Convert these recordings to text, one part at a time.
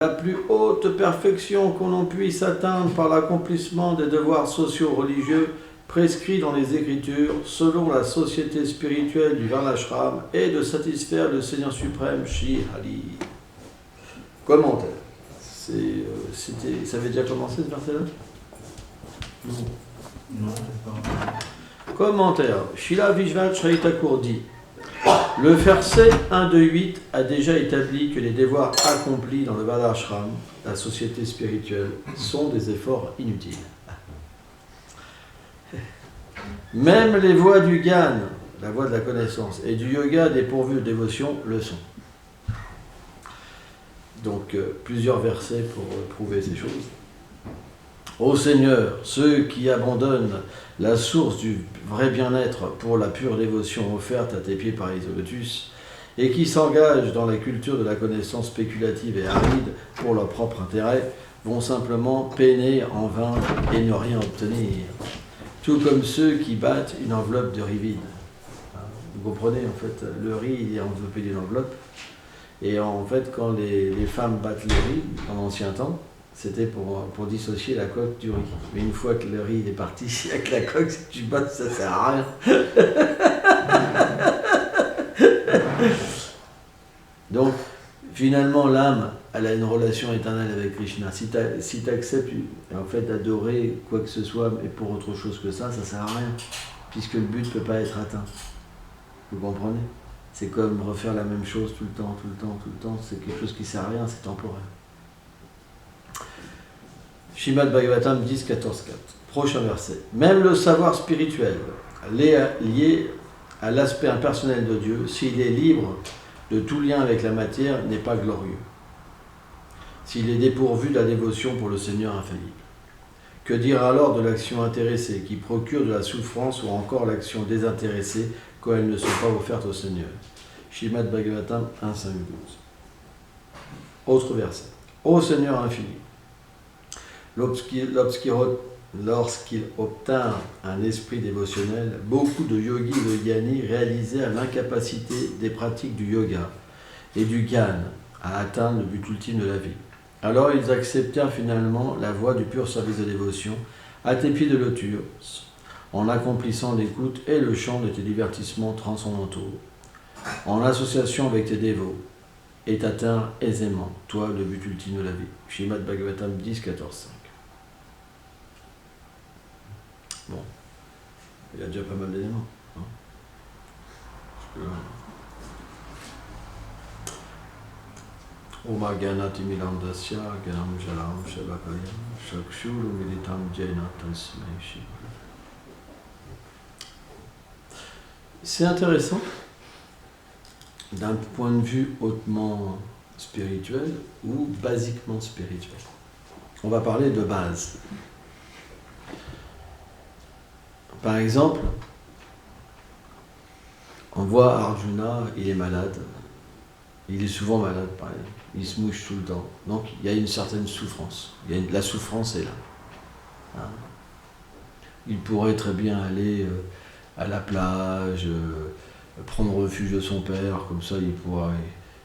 La plus haute perfection qu'on en puisse atteindre par l'accomplissement des devoirs sociaux religieux prescrits dans les Écritures, selon la société spirituelle du Varnashram, est de satisfaire le Seigneur suprême, Shri Hari. Commentaire. Ça avait déjà commencé ce verset-là? Non, c'est pas. Commentaire. Srila Vishwanath Thakur dit: le verset 1 de 8 a déjà établi que les devoirs accomplis dans le Varnashram, la société spirituelle, sont des efforts inutiles. Même les voies du Gyan, la voie de la connaissance, et du yoga dépourvu de dévotion le sont. Donc, plusieurs versets pour prouver ces choses. Ô Seigneur, ceux qui abandonnent la source du vrai bien-être pour la pure dévotion offerte à tes pieds par Isolotus, et qui s'engagent dans la culture de la connaissance spéculative et aride pour leur propre intérêt, vont simplement peiner en vain et ne rien obtenir. Tout comme ceux qui battent une enveloppe de riz vide. Vous comprenez, en fait, le riz il est enveloppé d'une enveloppe, et en fait, quand les femmes battent le riz, en ancien temps, c'était pour dissocier la coque du riz. Mais une fois que le riz est parti avec la coque, si tu battes, ça sert à rien. Donc, finalement, l'âme, elle a une relation éternelle avec Krishna. Si tu acceptes en fait, d'adorer quoi que ce soit, mais pour autre chose que ça sert à rien. Puisque le but ne peut pas être atteint. Vous comprenez? C'est comme refaire la même chose tout le temps. C'est quelque chose qui ne sert à rien, c'est temporaire. Srimad Bhagavatam 10, 14, 4. Prochain verset. Même le savoir spirituel, lié à l'aspect impersonnel de Dieu, s'il est libre de tout lien avec la matière, n'est pas glorieux. S'il est dépourvu de la dévotion pour le Seigneur infaillible. Que dire alors de l'action intéressée, qui procure de la souffrance, ou encore l'action désintéressée, quand elles ne sont pas offertes au Seigneur? Srimad Bhagavatam 1, 5, 12. Autre verset. Ô Seigneur infini, lorsqu'il obtint un esprit dévotionnel, beaucoup de yogis et de gyanis réalisaient l'incapacité des pratiques du yoga et du gyan à atteindre le but ultime de la vie. Alors ils acceptèrent finalement la voie du pur service de dévotion à tes pieds de lotus, en accomplissant l'écoute et le chant de tes divertissements transcendantaux, en association avec tes dévots, et t'atteindre aisément, toi, le but ultime de la vie. Srimad Bhagavatam 10, 14, 5. Bon, il y a déjà pas mal d'éléments. Hein. Oma Gyanati Milandasya, Gyanam Jalam Shabakayam, Shakshuru Militam Jaina Tasmai Shiva. C'est intéressant, d'un point de vue hautement spirituel ou basiquement spirituel. On va parler de base. Par exemple, on voit Arjuna, il est malade. Il est souvent malade, par exemple. Il se mouche tout le temps. Donc, il y a une certaine souffrance. La souffrance est là. Hein? Il pourrait très bien aller à la plage, prendre refuge de son père, comme ça, il pourrait,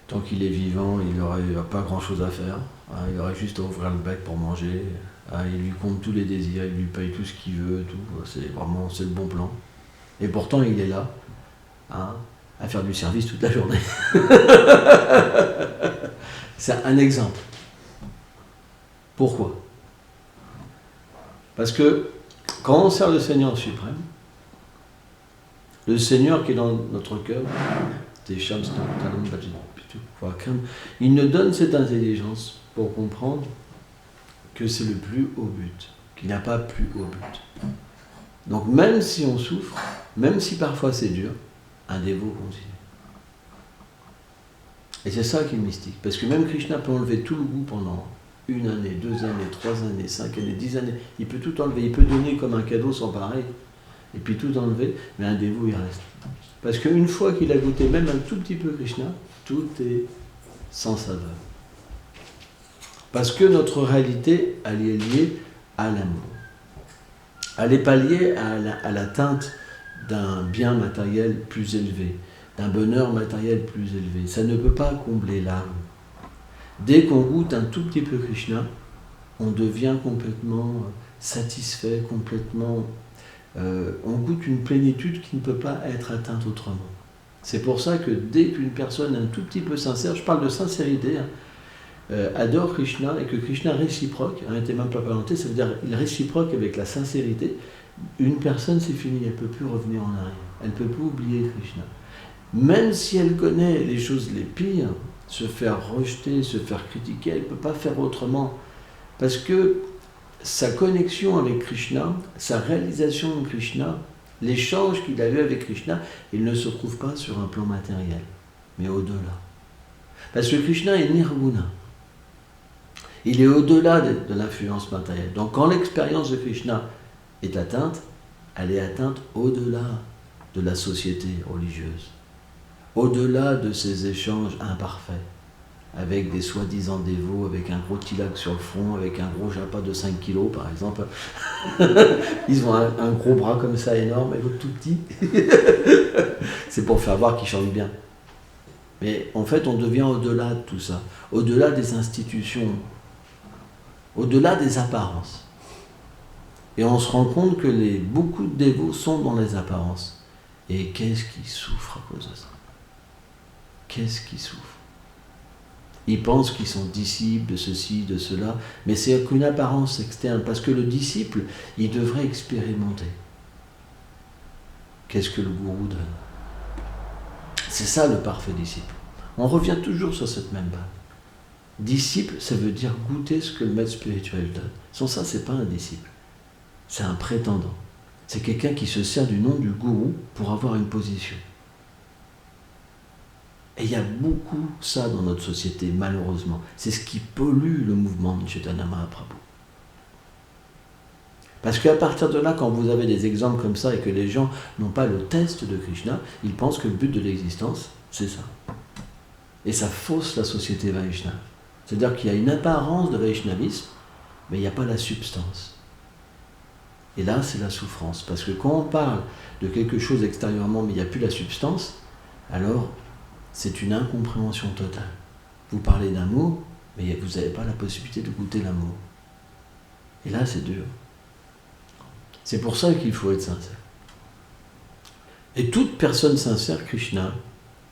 tant qu'il est vivant, il n'aurait pas grand-chose à faire. Hein? Il aurait juste à ouvrir le bec pour manger. Il lui compte tous les désirs, il lui paye tout ce qu'il veut, tout. C'est le bon plan. Et pourtant, il est là, hein, à faire du service toute la journée. C'est un exemple. Pourquoi? Parce que quand on sert le Seigneur suprême, le Seigneur qui est dans notre cœur, il nous donne cette intelligence pour comprendre que c'est le plus haut but, qu'il n'y a pas plus haut but. Donc même si on souffre, même si parfois c'est dur, un dévot continue. Et c'est ça qui est mystique, parce que même Krishna peut enlever tout le goût pendant 1 année, 2 années, 3 années, 5 années, 10 années, il peut tout enlever, il peut donner comme un cadeau sans pareil, et puis tout enlever, mais un dévot il reste. Parce qu'une fois qu'il a goûté même un tout petit peu Krishna, tout est sans saveur. Parce que notre réalité, elle est liée à l'amour. Elle n'est pas liée à l'atteinte d'un bien matériel plus élevé, d'un bonheur matériel plus élevé. Ça ne peut pas combler l'âme. Dès qu'on goûte un tout petit peu Krishna, on devient complètement satisfait, complètement... on goûte une plénitude qui ne peut pas être atteinte autrement. C'est pour ça que dès qu'une personne un tout petit peu sincère, je parle de sincérité, adore Krishna et que Krishna réciproque, Temam Papalanté, ça veut dire il réciproque avec la sincérité, une personne c'est fini, elle ne peut plus revenir en arrière, elle ne peut plus oublier Krishna. Même si elle connaît les choses les pires, se faire rejeter, se faire critiquer, elle ne peut pas faire autrement. Parce que sa connexion avec Krishna, sa réalisation de Krishna, l'échange qu'il a eu avec Krishna, il ne se trouve pas sur un plan matériel, mais au-delà. Parce que Krishna est nirguna. Il est au-delà de l'influence matérielle. Donc quand l'expérience de Krishna est atteinte, elle est atteinte au-delà de la société religieuse, au-delà de ces échanges imparfaits, avec des soi-disant dévots, avec un gros tilak sur le front, avec un gros japa de 5 kilos par exemple. Ils ont un gros bras comme ça énorme et l'autre tout petit. C'est pour faire voir qu'ils chantent bien. Mais en fait, on devient au-delà de tout ça, au-delà des institutions, au-delà des apparences. Et on se rend compte que beaucoup de dévots sont dans les apparences. Et qu'est-ce qui souffre à cause de ça? Qu'est-ce qui souffre? Ils pensent qu'ils sont disciples de ceci, de cela, mais c'est qu'une apparence externe, parce que le disciple, il devrait expérimenter. Qu'est-ce que le gourou donne? C'est ça le parfait disciple. On revient toujours sur cette même base. Disciple, ça veut dire goûter ce que le maître spirituel donne. Sans ça, c'est pas un disciple. C'est un prétendant. C'est quelqu'un qui se sert du nom du gourou pour avoir une position. Et il y a beaucoup ça dans notre société, malheureusement. C'est ce qui pollue le mouvement de Chaitanya Mahaprabhu. Parce qu'à partir de là, quand vous avez des exemples comme ça et que les gens n'ont pas le test de Krishna, ils pensent que le but de l'existence, c'est ça. Et ça fausse la société Vaishnava. C'est-à-dire qu'il y a une apparence de Vaishnavisme, mais il n'y a pas la substance. Et là, c'est la souffrance. Parce que quand on parle de quelque chose extérieurement, mais il n'y a plus la substance, alors c'est une incompréhension totale. Vous parlez d'amour, mais vous n'avez pas la possibilité de goûter l'amour. Et là, c'est dur. C'est pour ça qu'il faut être sincère. Et toute personne sincère, Krishna,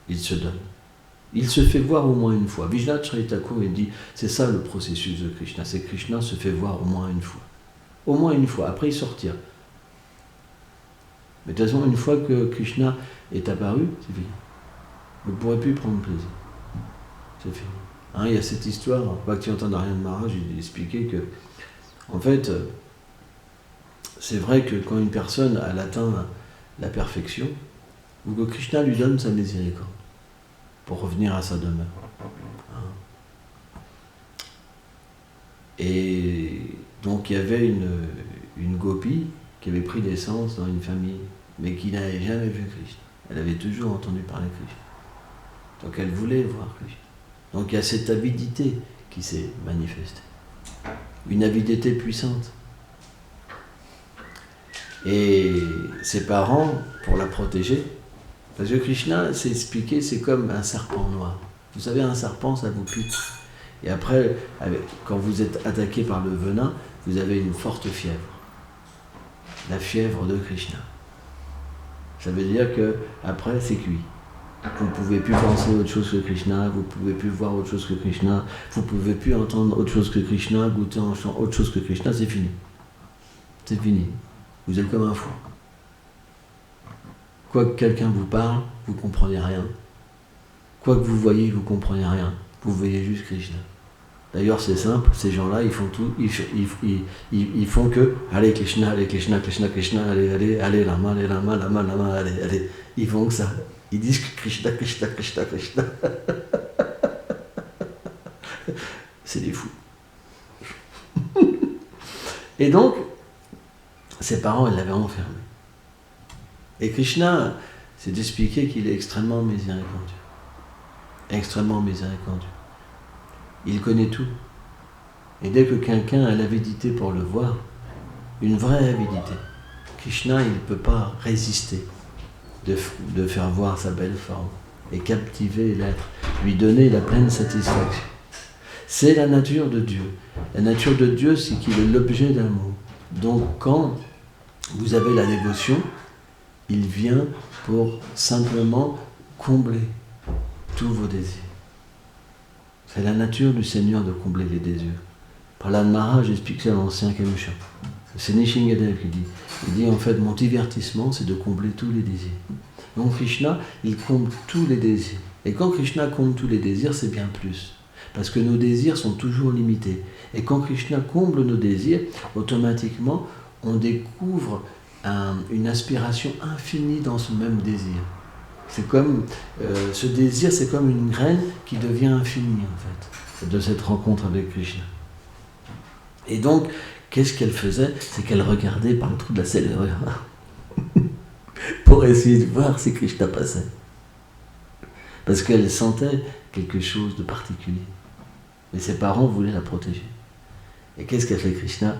il se donne. Il se fait voir au moins une fois. Vijnanath Chaitanya Thakur, il dit, c'est ça le processus de Krishna, c'est que Krishna se fait voir au moins une fois. Au moins une fois, après il sortira. Mais de toute façon, une fois que Krishna est apparu, c'est fini. Vous ne pourrez plus prendre plaisir. C'est fini. Hein, il y a cette histoire, Bhaktivedanta Narayana Maharaj, il expliquait que, en fait, c'est vrai que quand une personne a atteint la perfection, ou que Krishna lui donne sa miséricorde, pour revenir à sa demeure. Hein. Et donc il y avait une gopi qui avait pris naissance dans une famille, mais qui n'avait jamais vu Krishna. Elle avait toujours entendu parler de Krishna. Donc elle voulait voir Krishna. Donc il y a cette avidité qui s'est manifestée. Une avidité puissante. Et ses parents, pour la protéger, parce que Krishna, c'est expliqué, c'est comme un serpent noir. Vous savez, un serpent, ça vous pique. Et après, quand vous êtes attaqué par le venin, vous avez une forte fièvre. La fièvre de Krishna. Ça veut dire que après, c'est cuit. Vous ne pouvez plus penser autre chose que Krishna, vous ne pouvez plus voir autre chose que Krishna, vous ne pouvez plus entendre autre chose que Krishna, goûter autre chose que Krishna, c'est fini. C'est fini. Vous êtes comme un fou. Quoi que quelqu'un vous parle, vous ne comprenez rien. Quoi que vous voyez, vous ne comprenez rien. Vous voyez juste Krishna. D'ailleurs, c'est simple, ces gens-là, ils font tout, ils font que allez Krishna, Krishna, Krishna, allez Lama, allez. Ils font que ça. Ils disent que Krishna. C'est des fous. Et donc, ses parents, ils l'avaient enfermé. Et Krishna s'est expliqué qu'il est extrêmement miséricordieux. Extrêmement miséricordieux. Il connaît tout. Et dès que quelqu'un a l'avidité pour le voir, une vraie avidité, Krishna, il ne peut pas résister de faire voir sa belle forme et captiver l'être, lui donner la pleine satisfaction. C'est la nature de Dieu. La nature de Dieu, c'est qu'il est l'objet d'amour. Donc quand vous avez la dévotion, il vient pour simplement combler tous vos désirs. C'est la nature du Seigneur de combler les désirs. Prahlad Maharaj explique ça dans l'ancien Kamusha. C'est Nishingadev qui dit. Il dit en fait, mon divertissement, c'est de combler tous les désirs. Donc Krishna, il comble tous les désirs. Et quand Krishna comble tous les désirs, c'est bien plus. Parce que nos désirs sont toujours limités. Et quand Krishna comble nos désirs, automatiquement, on découvre une aspiration infinie dans ce même désir. C'est comme, ce désir, c'est comme une graine qui devient infinie, en fait, de cette rencontre avec Krishna. Et donc, qu'est-ce qu'elle faisait? C'est qu'elle regardait par le trou de la serrure pour essayer de voir si Krishna passait. Parce qu'elle sentait quelque chose de particulier. Mais ses parents voulaient la protéger. Et qu'est-ce qu'a fait Krishna?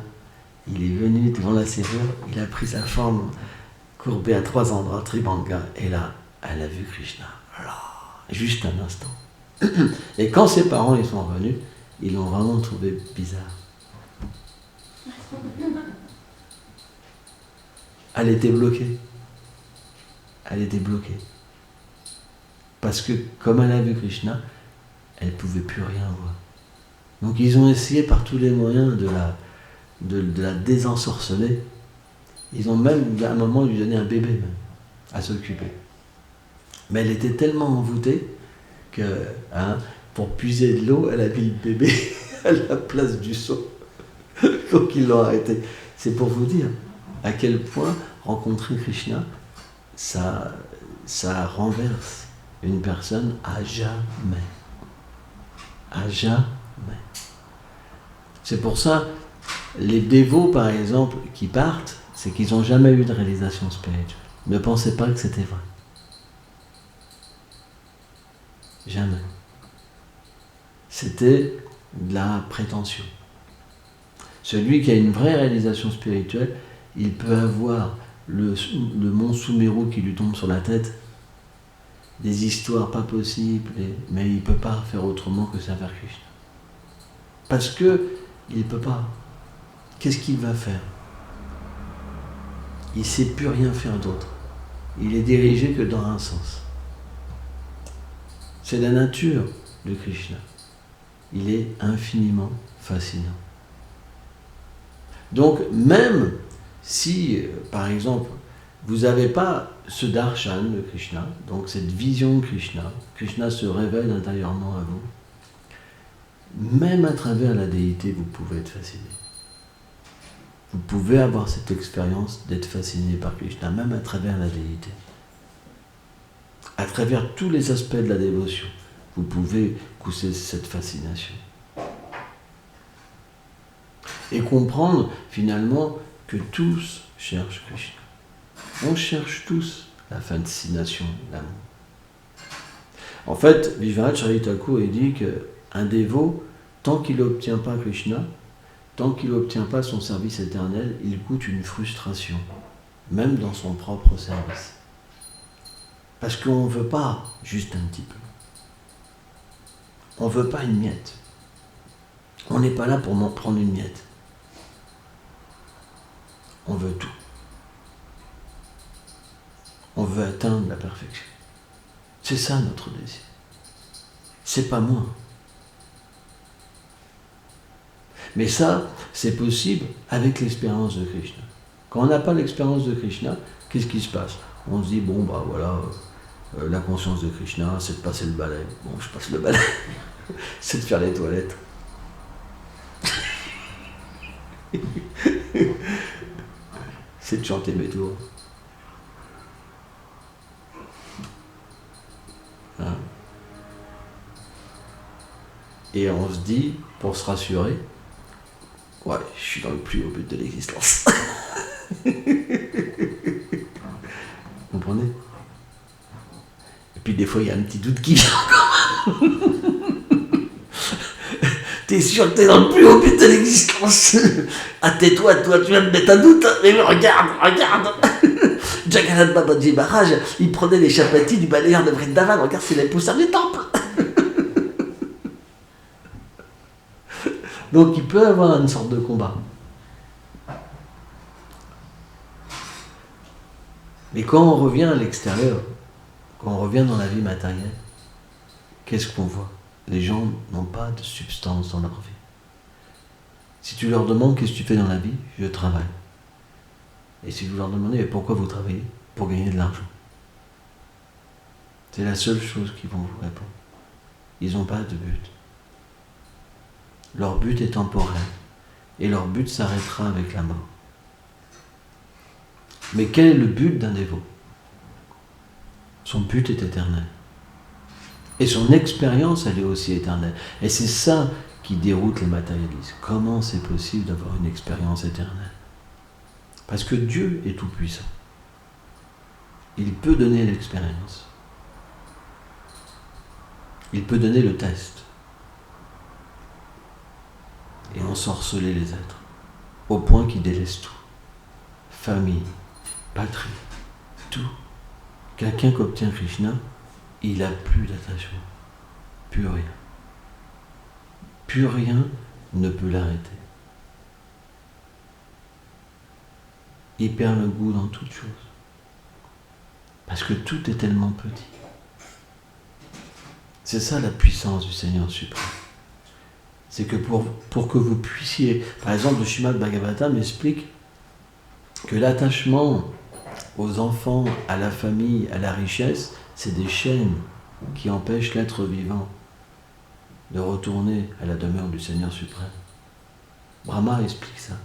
Il est venu devant la serrure, il a pris sa forme courbée à 3 endroits, Tribanga, et là, elle a vu Krishna. Là, juste un instant. Et quand ses parents ils sont revenus, ils l'ont vraiment trouvé bizarre. Elle était bloquée. Elle était bloquée. Parce que, comme elle a vu Krishna, elle ne pouvait plus rien voir. Donc ils ont essayé par tous les moyens de la désensorceler. Ils ont même, à un moment, lui donné un bébé même, à s'occuper. Mais elle était tellement envoûtée que, pour puiser de l'eau, elle a mis le bébé à la place du seau. Donc ils l'ont arrêté. C'est pour vous dire à quel point rencontrer Krishna, ça renverse une personne à jamais. À jamais. C'est pour ça, les dévots, par exemple, qui partent, c'est qu'ils n'ont jamais eu de réalisation spirituelle. Ne pensez pas que c'était vrai. Jamais. C'était de la prétention. Celui qui a une vraie réalisation spirituelle, il peut avoir le mont Sumeru qui lui tombe sur la tête, des histoires pas possibles, mais il ne peut pas faire autrement que servir Krishna. Parce que il ne peut pas. Qu'est-ce qu'il va faire? Il ne sait plus rien faire d'autre. Il est dirigé que dans un sens. C'est la nature de Krishna. Il est infiniment fascinant. Donc, même si, par exemple, vous n'avez pas ce darshan de Krishna, donc cette vision de Krishna, Krishna se révèle intérieurement à vous, même à travers la déité, vous pouvez être fasciné. Vous pouvez avoir cette expérience d'être fasciné par Krishna, même à travers la déité. À travers tous les aspects de la dévotion, vous pouvez pousser cette fascination. Et comprendre finalement que tous cherchent Krishna. On cherche tous la fascination, l'amour. En fait, Vijayacharya Thakur dit qu'un dévot, tant qu'il n'obtient pas Krishna, tant qu'il n'obtient pas son service éternel, il goûte une frustration, même dans son propre service. Parce qu'on ne veut pas juste un petit peu. On ne veut pas une miette. On n'est pas là pour m'en prendre une miette. On veut tout. On veut atteindre la perfection. C'est ça notre désir. C'est pas moins. Mais ça, c'est possible avec l'expérience de Krishna. Quand on n'a pas l'expérience de Krishna, qu'est-ce qui se passe? On se dit, bon, bah voilà, la conscience de Krishna, c'est de passer le balai. Bon, je passe le balai. C'est de faire les toilettes. C'est de chanter mes tours. Hein? Et on se dit, pour se rassurer, ouais, je suis dans le plus haut but de l'existence. Vous comprenez? Et puis des fois, il y a un petit doute qui vient quand même. T'es sûr que t'es dans le plus haut but de l'existence? Ah, tais-toi, toi, tu viens de mettre un doute. Mais regarde. Jagannath Babaji Maharaj, il prenait les chapatis du balayeur de Vrindavan. Regarde, c'est les poussières du temple. Donc il peut avoir une sorte de combat. Mais quand on revient à l'extérieur, quand on revient dans la vie matérielle, qu'est-ce qu'on voit? Les gens n'ont pas de substance dans leur vie. Si tu leur demandes qu'est-ce que tu fais dans la vie, je travaille. Et si vous leur demandez mais pourquoi vous travaillez? Pour gagner de l'argent. C'est la seule chose qu'ils vont vous répondre. Ils n'ont pas de but. Leur but est temporel. Et leur but s'arrêtera avec la mort. Mais quel est le but d'un dévot? Son but est éternel. Et son expérience, elle est aussi éternelle. Et c'est ça qui déroute les matérialistes. Comment c'est possible d'avoir une expérience éternelle? Parce que Dieu est tout-puissant. Il peut donner l'expérience. Il peut donner le test. Et ensorceler les êtres. Au point qu'ils délaissent tout. Famille, patrie, tout. Quelqu'un qui obtient Krishna, il n'a plus d'attachement. Plus rien. Plus rien ne peut l'arrêter. Il perd le goût dans toute chose. Parce que tout est tellement petit. C'est ça la puissance du Seigneur suprême. C'est que pour que vous puissiez... Par exemple, le Srimad Bhagavatam explique que l'attachement aux enfants, à la famille, à la richesse, c'est des chaînes qui empêchent l'être vivant de retourner à la demeure du Seigneur suprême. Brahma explique ça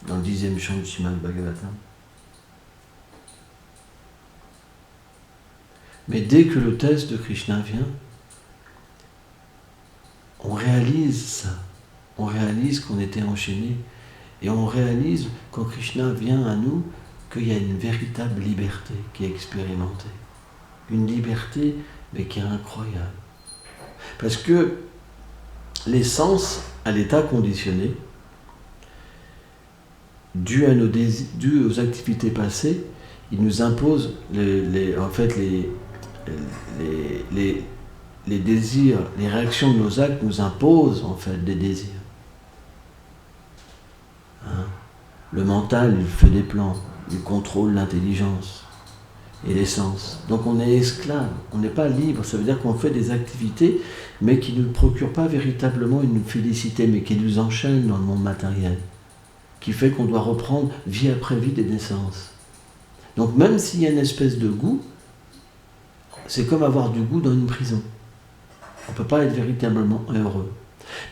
dans le 10e chant du Srimad Bhagavatam. Mais dès que le test de Krishna vient, on réalise ça. On réalise qu'on était enchaîné. Et on réalise, quand Krishna vient à nous, qu'il y a une véritable liberté qui est expérimentée. Une liberté, mais qui est incroyable. Parce que les sens, à l'état conditionné, dû aux activités passées, ils nous imposent les désirs, les réactions de nos actes nous imposent en fait des désirs. Hein? Le mental, il fait des plans, il contrôle l'intelligence et les sens. Donc on est esclave, on n'est pas libre, ça veut dire qu'on fait des activités, mais qui ne nous procurent pas véritablement une félicité, mais qui nous enchaînent dans le monde matériel, qui fait qu'on doit reprendre vie après vie des naissances. Donc même s'il y a une espèce de goût, c'est comme avoir du goût dans une prison. On ne peut pas être véritablement heureux.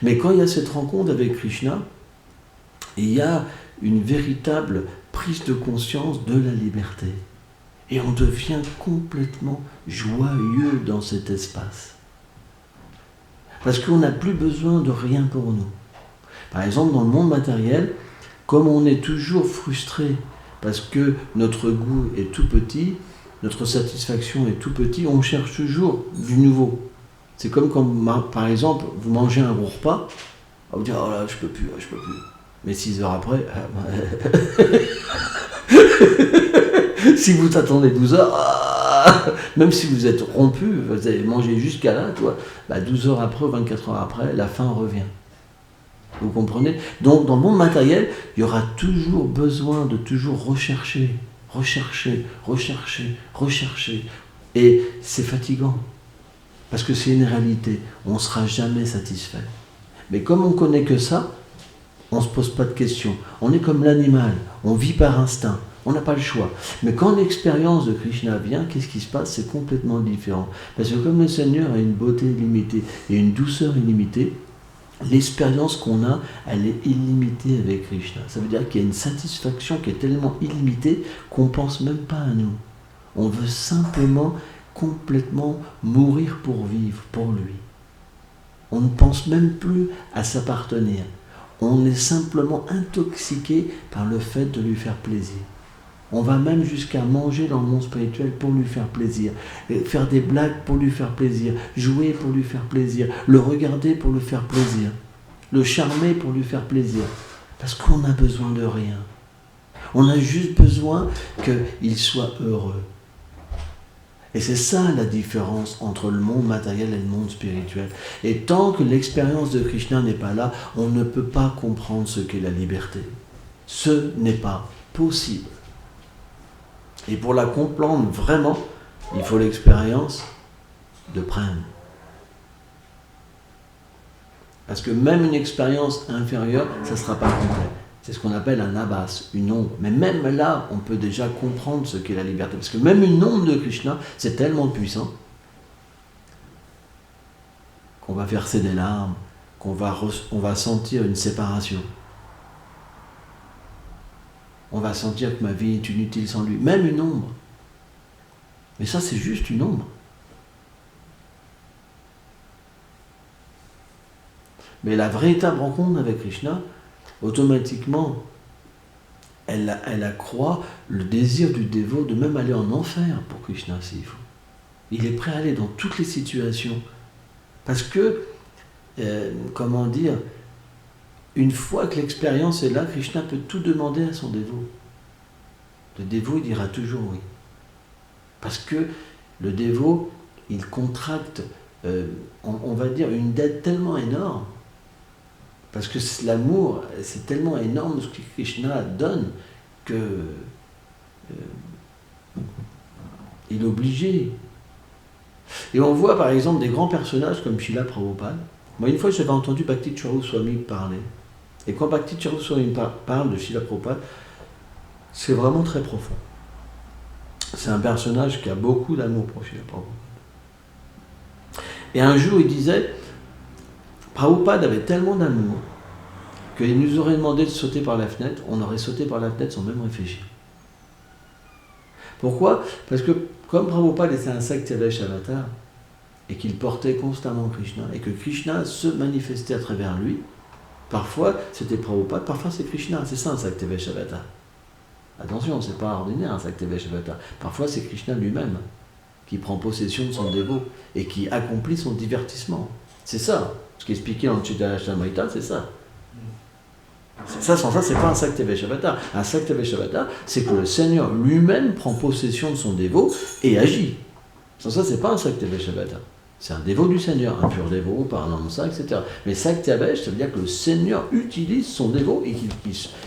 Mais quand il y a cette rencontre avec Krishna, il y a une véritable prise de conscience de la liberté. Et on devient complètement joyeux dans cet espace. Parce qu'on n'a plus besoin de rien pour nous. Par exemple, dans le monde matériel, comme on est toujours frustré parce que notre goût est tout petit, notre satisfaction est tout petit, on cherche toujours du nouveau. C'est comme quand, par exemple, vous mangez un gros repas, vous dites « Oh là, je peux plus. » Mais 6 heures après, si vous t'attendez 12 heures, même si vous êtes rompu, vous avez mangé jusqu'à là, 12 heures après, 24 heures après, la faim revient. Vous comprenez? Donc, dans le monde matériel, il y aura toujours besoin de toujours rechercher. Et c'est fatigant. Parce que c'est une réalité. On ne sera jamais satisfait. Mais comme on ne connaît que ça, on ne se pose pas de questions. On est comme l'animal. On vit par instinct. On n'a pas le choix. Mais quand l'expérience de Krishna vient, qu'est-ce qui se passe? C'est complètement différent. Parce que comme le Seigneur a une beauté illimitée et une douceur illimitée, l'expérience qu'on a, elle est illimitée avec Krishna. Ça veut dire qu'il y a une satisfaction qui est tellement illimitée qu'on ne pense même pas à nous. On veut simplement complètement mourir pour vivre, pour lui. On ne pense même plus à s'appartenir. On est simplement intoxiqué par le fait de lui faire plaisir. On va même jusqu'à manger dans le monde spirituel pour lui faire plaisir, faire des blagues pour lui faire plaisir, jouer pour lui faire plaisir, le regarder pour lui faire plaisir, le charmer pour lui faire plaisir. Parce qu'on n'a besoin de rien. On a juste besoin qu'il soit heureux. Et c'est ça la différence entre le monde matériel et le monde spirituel. Et tant que l'expérience de Krishna n'est pas là, on ne peut pas comprendre ce qu'est la liberté. Ce n'est pas possible. Et pour la comprendre vraiment, il faut l'expérience de prenne. Parce que même une expérience inférieure, ça ne sera pas complet. C'est ce qu'on appelle un abhas, une ombre. Mais même là, on peut déjà comprendre ce qu'est la liberté. Parce que même une ombre de Krishna, c'est tellement puissant qu'on va verser des larmes, qu'on va sentir une séparation. On va sentir que ma vie est inutile sans lui. Même une ombre. Mais ça, c'est juste une ombre. Mais la véritable rencontre avec Krishna, automatiquement, elle accroît le désir du dévot de même aller en enfer pour Krishna s'il faut. Il est prêt à aller dans toutes les situations. Parce que, comment dire, une fois que l'expérience est là, Krishna peut tout demander à son dévot. Le dévot, il dira toujours oui. Parce que le dévot, il contracte, on va dire, une dette tellement énorme. Parce que l'amour, c'est tellement énorme ce que Krishna donne que il est obligé. Et on voit par exemple des grands personnages comme Srila Prabhupada. Moi, une fois, j'avais entendu Bhakti Charu Swami parler. Et quand Bhakti Charu Swami parle de Srila Prabhupada, c'est vraiment très profond. C'est un personnage qui a beaucoup d'amour pour Srila Prabhupada. Et un jour, il disait, Prabhupada avait tellement d'amour qu'il nous aurait demandé de sauter par la fenêtre, on aurait sauté par la fenêtre sans même réfléchir. Pourquoi ? Parce que comme Prabhupada était un Saktiavesh avatar, et qu'il portait constamment Krishna, et que Krishna se manifestait à travers lui, parfois c'était Prabhupada, parfois c'est Krishna, c'est ça un Saktiavesh avatar. Attention, c'est pas ordinaire un Saktiavesh avatar. Parfois c'est Krishna lui-même qui prend possession de son dévot et qui accomplit son divertissement. C'est ça. Ce qui est expliqué dans le Chitta-Ashtamrita, c'est ça. Ça, sans ça, c'est pas un Saktiavesh avatar. Un Saktiavesh avatar, c'est que le Seigneur lui-même prend possession de son dévot et agit. Sans ça, c'est pas un Saktiavesh avatar. C'est un dévot du Seigneur, un pur dévot, par un Namsa, etc. Mais Saktiavesh, ça veut dire que le Seigneur utilise son dévot et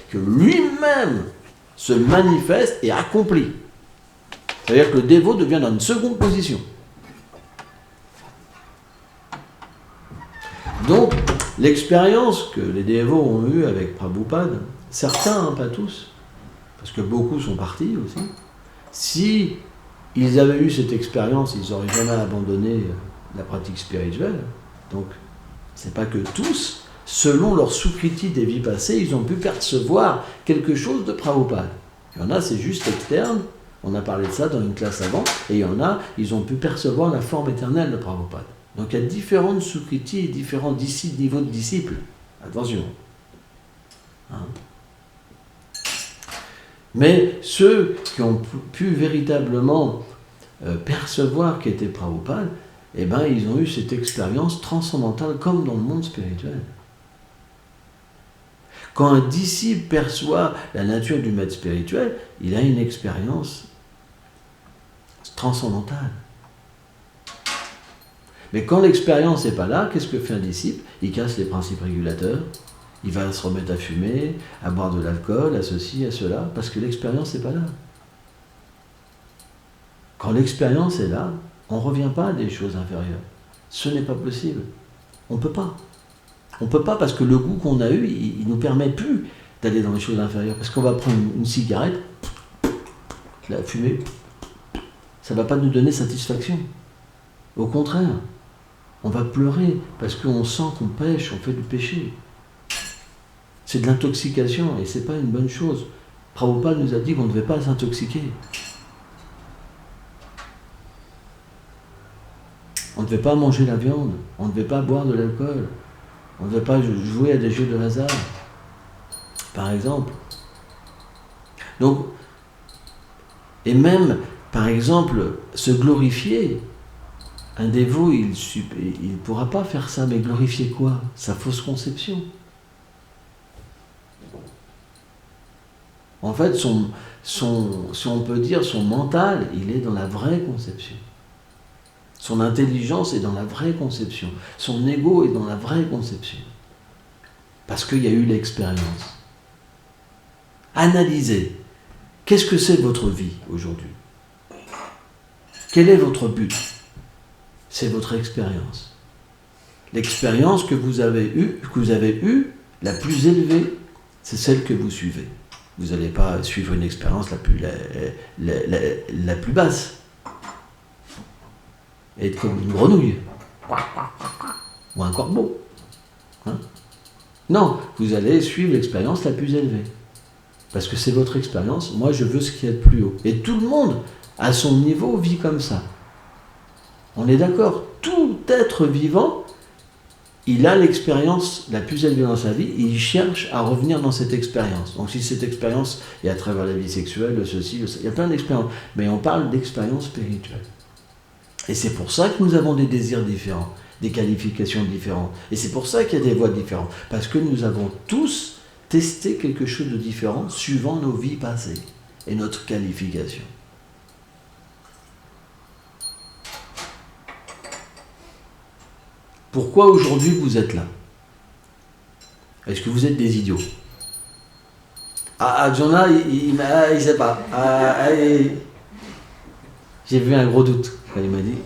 que lui-même se manifeste et accomplit. C'est-à-dire que le dévot devient dans une seconde position. Donc, l'expérience que les dévots ont eue avec Prabhupada, certains, pas tous, parce que beaucoup sont partis aussi, si ils avaient eu cette expérience, ils n'auraient jamais abandonné la pratique spirituelle. Donc, c'est pas que tous, selon leur sukriti des vies passées, ils ont pu percevoir quelque chose de Prabhupada. Il y en a, c'est juste externe, on a parlé de ça dans une classe avant, et il y en a, ils ont pu percevoir la forme éternelle de Prabhupada. Donc il y a différentes sukriti et différents niveaux de disciples. Attention. Hein? Mais ceux qui ont pu véritablement percevoir qu'était Prabhupada, eh ben, ils ont eu cette expérience transcendantale comme dans le monde spirituel. Quand un disciple perçoit la nature du maître spirituel, il a une expérience transcendantale. Mais quand l'expérience n'est pas là, qu'est-ce que fait un disciple ? Il casse les principes régulateurs, il va se remettre à fumer, à boire de l'alcool, à ceci, à cela, parce que l'expérience n'est pas là. Quand l'expérience est là, on ne revient pas à des choses inférieures. Ce n'est pas possible. On ne peut pas. On ne peut pas parce que le goût qu'on a eu, il ne nous permet plus d'aller dans les choses inférieures. Parce qu'on va prendre une cigarette, la fumer, ça ne va pas nous donner satisfaction. Au contraire. On va pleurer parce qu'on sent qu'on pêche, on fait du péché. C'est de l'intoxication et ce n'est pas une bonne chose. Prabhupada nous a dit qu'on ne devait pas s'intoxiquer. On ne devait pas manger la viande, on ne devait pas boire de l'alcool, on ne devait pas jouer à des jeux de hasard, par exemple. Donc, et même, par exemple, se glorifier. Un dévot, il ne pourra pas faire ça, mais glorifier quoi ? Sa fausse conception. En fait, si on peut dire, son mental, il est dans la vraie conception. Son intelligence est dans la vraie conception. Son ego est dans la vraie conception. Parce qu'il y a eu l'expérience. Analysez. Qu'est-ce que c'est votre vie aujourd'hui? Quel est votre but? C'est votre expérience. L'expérience que vous avez eue, la plus élevée, c'est celle que vous suivez. Vous n'allez pas suivre une expérience la plus basse. Être comme une grenouille. Ou un corbeau. Hein? Non, vous allez suivre l'expérience la plus élevée. Parce que c'est votre expérience. Moi, je veux ce qui est le plus haut. Et tout le monde, à son niveau, vit comme ça. On est d'accord? Tout être vivant, il a l'expérience la plus élevée dans sa vie et il cherche à revenir dans cette expérience. Donc si cette expérience est à travers la vie sexuelle, le ceci, le ça, il y a plein d'expériences. Mais on parle d'expérience spirituelle. Et c'est pour ça que nous avons des désirs différents, des qualifications différentes. Et c'est pour ça qu'il y a des voies différentes. Parce que nous avons tous testé quelque chose de différent suivant nos vies passées et notre qualification. Pourquoi aujourd'hui vous êtes là? Est-ce que vous êtes des idiots? Jonah, il ne sait pas. J'ai vu un gros doute quand il m'a dit.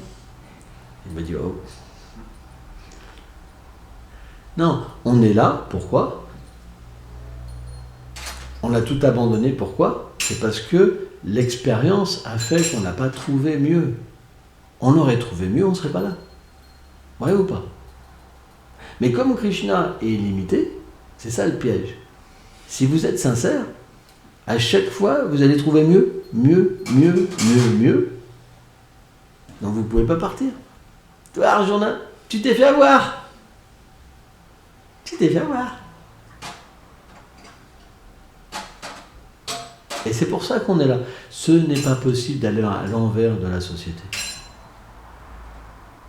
Il m'a dit, oh. Non, on est là, pourquoi? On a tout abandonné, pourquoi? C'est parce que l'expérience a fait qu'on n'a pas trouvé mieux. On aurait trouvé mieux, on ne serait pas là. Vrai ou pas? Mais comme Krishna est illimité, c'est ça le piège. Si vous êtes sincère, à chaque fois, vous allez trouver mieux. Donc vous ne pouvez pas partir. Toi, Arjuna, tu t'es fait avoir. Et c'est pour ça qu'on est là. Ce n'est pas possible d'aller à l'envers de la société.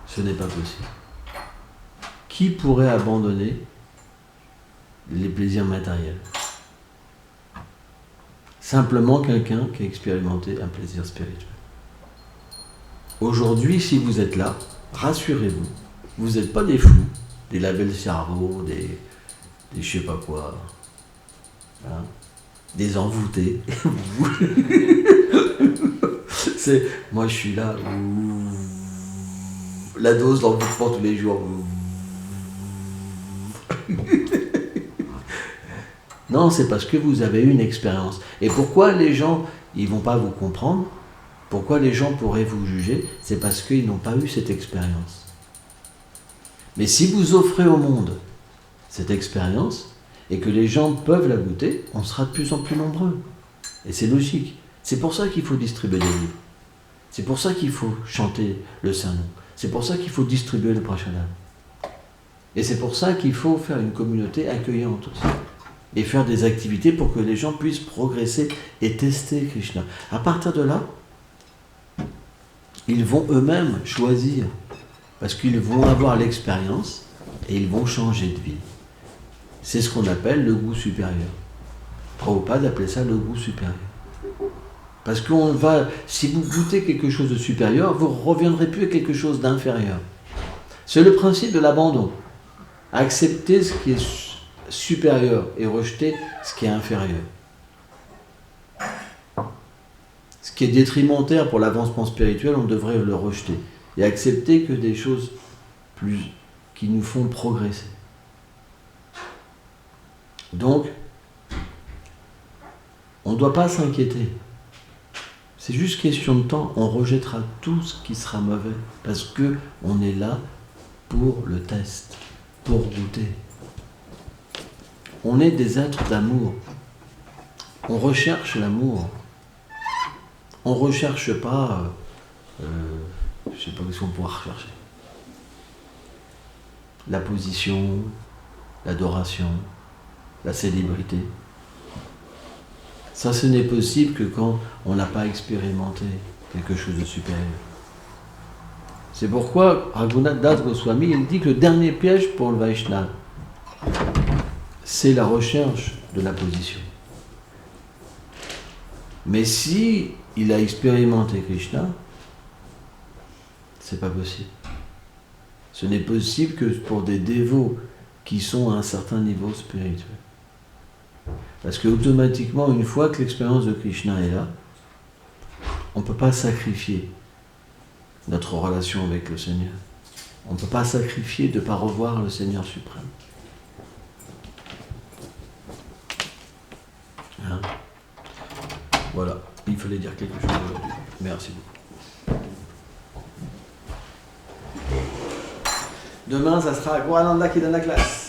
Ce n'est pas possible. Qui pourrait abandonner les plaisirs matériels? Simplement quelqu'un qui a expérimenté un plaisir spirituel. Aujourd'hui, si vous êtes là, rassurez-vous, vous n'êtes pas des fous, des labels cerveau, des je sais pas quoi, hein, des envoûtés. Moi je suis là, la dose d'envoûtement tous les jours. Non, c'est parce que vous avez eu une expérience. Et pourquoi les gens, ils vont pas vous comprendre? Pourquoi les gens pourraient vous juger? C'est parce qu'ils n'ont pas eu cette expérience. Mais si vous offrez au monde cette expérience, et que les gens peuvent la goûter, on sera de plus en plus nombreux. Et c'est logique. C'est pour ça qu'il faut distribuer des livres. C'est pour ça qu'il faut chanter le Saint-Nom. C'est pour ça qu'il faut distribuer le Prashadam. Et c'est pour ça qu'il faut faire une communauté accueillante aussi. Et faire des activités pour que les gens puissent progresser et tester Krishna. À partir de là, ils vont eux-mêmes choisir. Parce qu'ils vont avoir l'expérience et ils vont changer de vie. C'est ce qu'on appelle le goût supérieur. Prabhupada appelait ça le goût supérieur. Parce que si vous goûtez quelque chose de supérieur, vous ne reviendrez plus à quelque chose d'inférieur. C'est le principe de l'abandon. Accepter ce qui est supérieur et rejeter ce qui est inférieur. Ce qui est détrimentaire pour l'avancement spirituel, on devrait le rejeter. Et accepter que des choses qui nous font progresser. Donc, on ne doit pas s'inquiéter. C'est juste question de temps. On rejettera tout ce qui sera mauvais. Parce qu'on est là pour le test, pour goûter. On est des êtres d'amour. On recherche l'amour. On ne recherche pas... je ne sais pas ce qu'on pourra rechercher. La position, l'adoration, la célébrité. Ça, ce n'est possible que quand on n'a pas expérimenté quelque chose de supérieur. C'est pourquoi Raghunath Das Goswami, il dit que le dernier piège pour le Vaishnava, c'est la recherche de la position. Mais si il a expérimenté Krishna, C'est pas possible. Ce n'est possible que pour des dévots qui sont à un certain niveau spirituel. Parce que automatiquement, une fois que l'expérience de Krishna est là, on ne peut pas sacrifier notre relation avec le Seigneur. On ne peut pas sacrifier de ne pas revoir le Seigneur suprême. Hein? Voilà, il fallait dire quelque chose aujourd'hui. Merci beaucoup. Demain, ça sera Gorananda qui donne la classe.